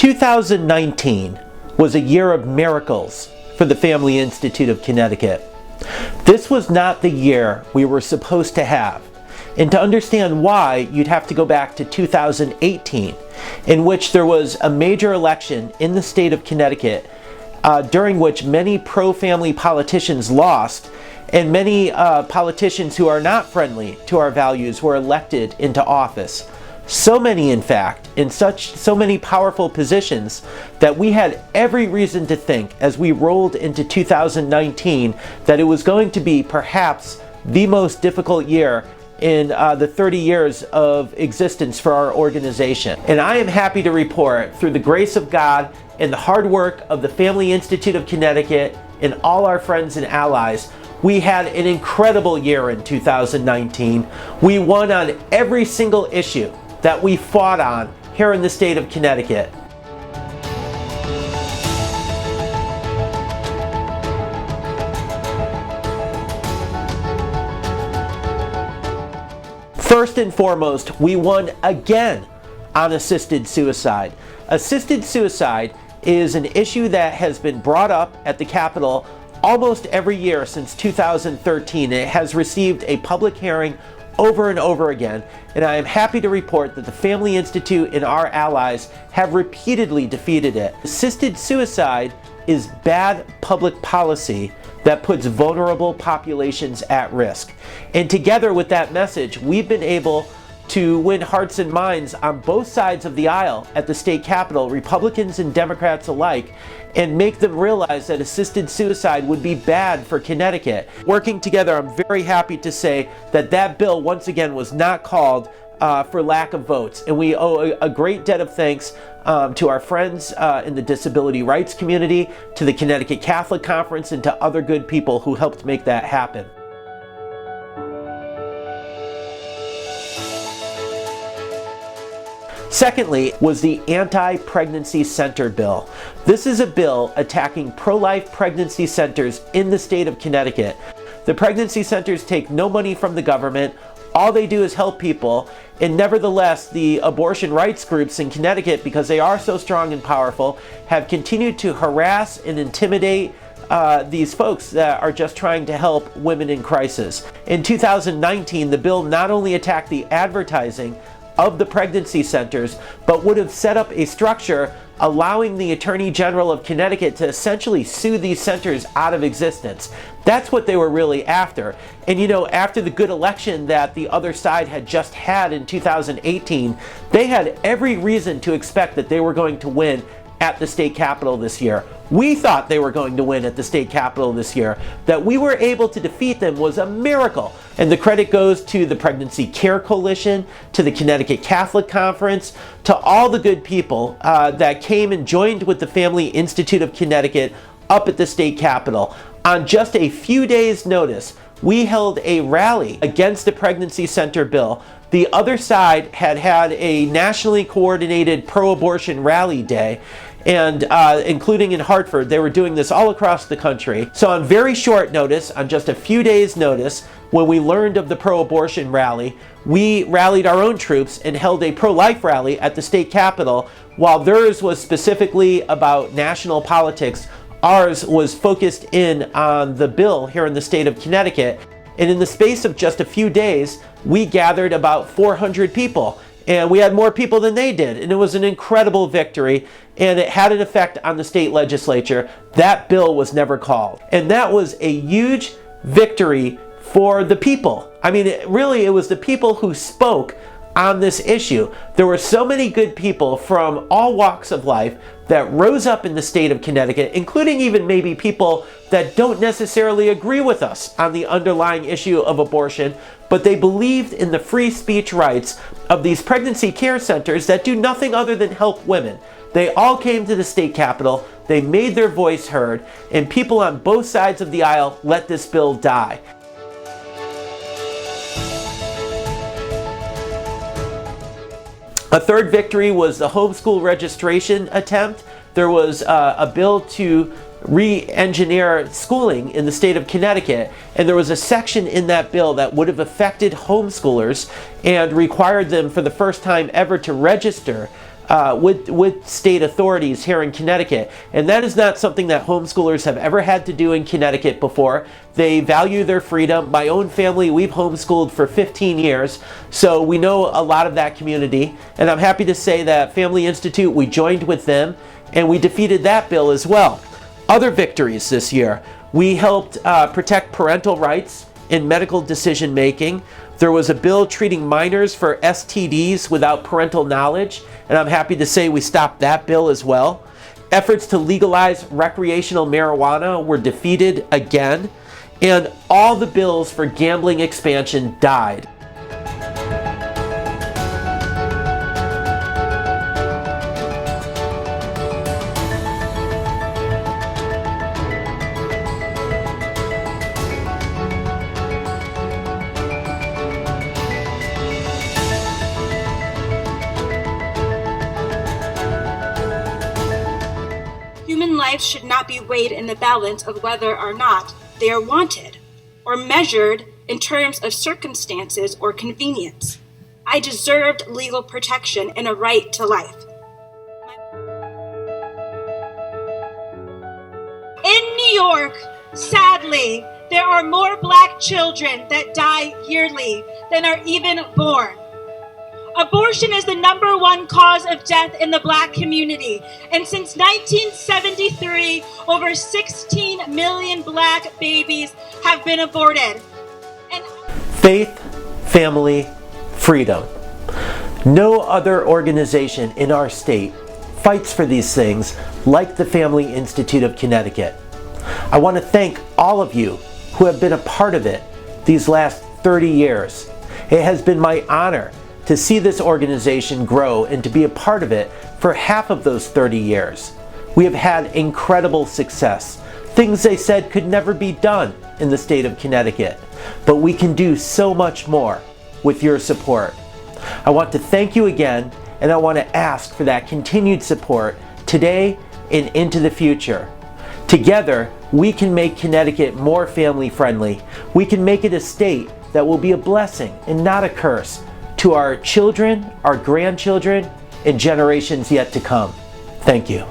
2019 was a year of miracles for the Family Institute of Connecticut. This was not the year we were supposed to have. And to understand why, you'd have to go back to 2018, in which there was a major election in the state of Connecticut, during which many pro-family politicians lost, and many politicians who are not friendly to our values were elected into office. So many, in fact, in so many powerful positions that we had every reason to think as we rolled into 2019 that it was going to be perhaps the most difficult year in the 30 years of existence for our organization. And I am happy to report, through the grace of God and the hard work of the Family Institute of Connecticut and all our friends and allies, we had an incredible year in 2019. We won on every single issue that we fought on here in the state of Connecticut. First and foremost, we won again on assisted suicide. Assisted suicide is an issue that has been brought up at the Capitol almost every year since 2013. It has received a public hearing over and over again, and I am happy to report that the Family Institute and our allies have repeatedly defeated it. Assisted suicide is bad public policy that puts vulnerable populations at risk. And together with that message, we've been able to win hearts and minds on both sides of the aisle at the state capitol, Republicans and Democrats alike, and make them realize that assisted suicide would be bad for Connecticut. Working together, I'm very happy to say that that bill once again was not called for lack of votes. And we owe a great debt of thanks to our friends in the disability rights community, to the Connecticut Catholic Conference, and to other good people who helped make that happen. Secondly was the anti-pregnancy center bill. This is a bill attacking pro-life pregnancy centers in the state of Connecticut. The pregnancy centers take no money from the government. All they do is help people, and nevertheless, the abortion rights groups in Connecticut, because they are so strong and powerful, have continued to harass and intimidate these folks that are just trying to help women in crisis. In 2019, the bill not only attacked the advertising of the pregnancy centers, but would have set up a structure allowing the Attorney General of Connecticut to essentially sue these centers out of existence. That's what they were really after. And you know, after the good election that the other side had just had in 2018, they had every reason to expect that they were going to win at the state capitol this year. We thought they were going to win at the state capitol this year. That we were able to defeat them was a miracle. And the credit goes to the Pregnancy Care Coalition, to the Connecticut Catholic Conference, to all the good people that came and joined with the Family Institute of Connecticut up at the state capitol. On just a few days' notice, we held a rally against the pregnancy center bill. The other side had a nationally coordinated pro-abortion rally day, and including in Hartford. They were doing this all across the country. So on very short notice, on just a few days' notice, when we learned of the pro-abortion rally, we rallied our own troops and held a pro-life rally at the state capitol. While theirs was specifically about national politics, ours was focused in on the bill here in the state of Connecticut. And in the space of just a few days, we gathered about 400 people. And we had more people than they did. And it was an incredible victory. And it had an effect on the state legislature. That bill was never called. And that was a huge victory for the people. I mean, it was the people who spoke on this issue. There were so many good people from all walks of life that rose up in the state of Connecticut, including even maybe people that don't necessarily agree with us on the underlying issue of abortion, but they believed in the free speech rights of these pregnancy care centers that do nothing other than help women. They all came to the state capitol, they made their voice heard, and people on both sides of the aisle let this bill die. A third victory was the homeschool registration attempt. There was a bill to re-engineer schooling in the state of Connecticut, and there was a section in that bill that would have affected homeschoolers and required them for the first time ever to register with state authorities here in Connecticut. And that is not something that homeschoolers have ever had to do in Connecticut before. They value their freedom. My own family, we've homeschooled for 15 years, so we know a lot of that community. And I'm happy to say that Family Institute, we joined with them and we defeated that bill as well. Other victories this year. We helped protect parental rights in medical decision making. There was a bill treating minors for STDs without parental knowledge, and I'm happy to say we stopped that bill as well. Efforts to legalize recreational marijuana were defeated again, and all the bills for gambling expansion died. Human lives should not be weighed in the balance of whether or not they are wanted, or measured in terms of circumstances or convenience. I deserved legal protection and a right to life. In New York, sadly, there are more Black children that die yearly than are even born. Abortion is the #1 cause of death in the Black community, and since 1973, over 16 million Black babies have been aborted. Faith, family, freedom. No other organization in our state fights for these things like the Family Institute of Connecticut. I want to thank all of you who have been a part of it these last 30 years. It has been my honor to see this organization grow and to be a part of it for half of those 30 years. We have had incredible success, things they said could never be done in the state of Connecticut, but we can do so much more with your support. I want to thank you again, and I want to ask for that continued support today and into the future. Together, we can make Connecticut more family friendly. We can make it a state that will be a blessing and not a curse to our children, our grandchildren, and generations yet to come. Thank you.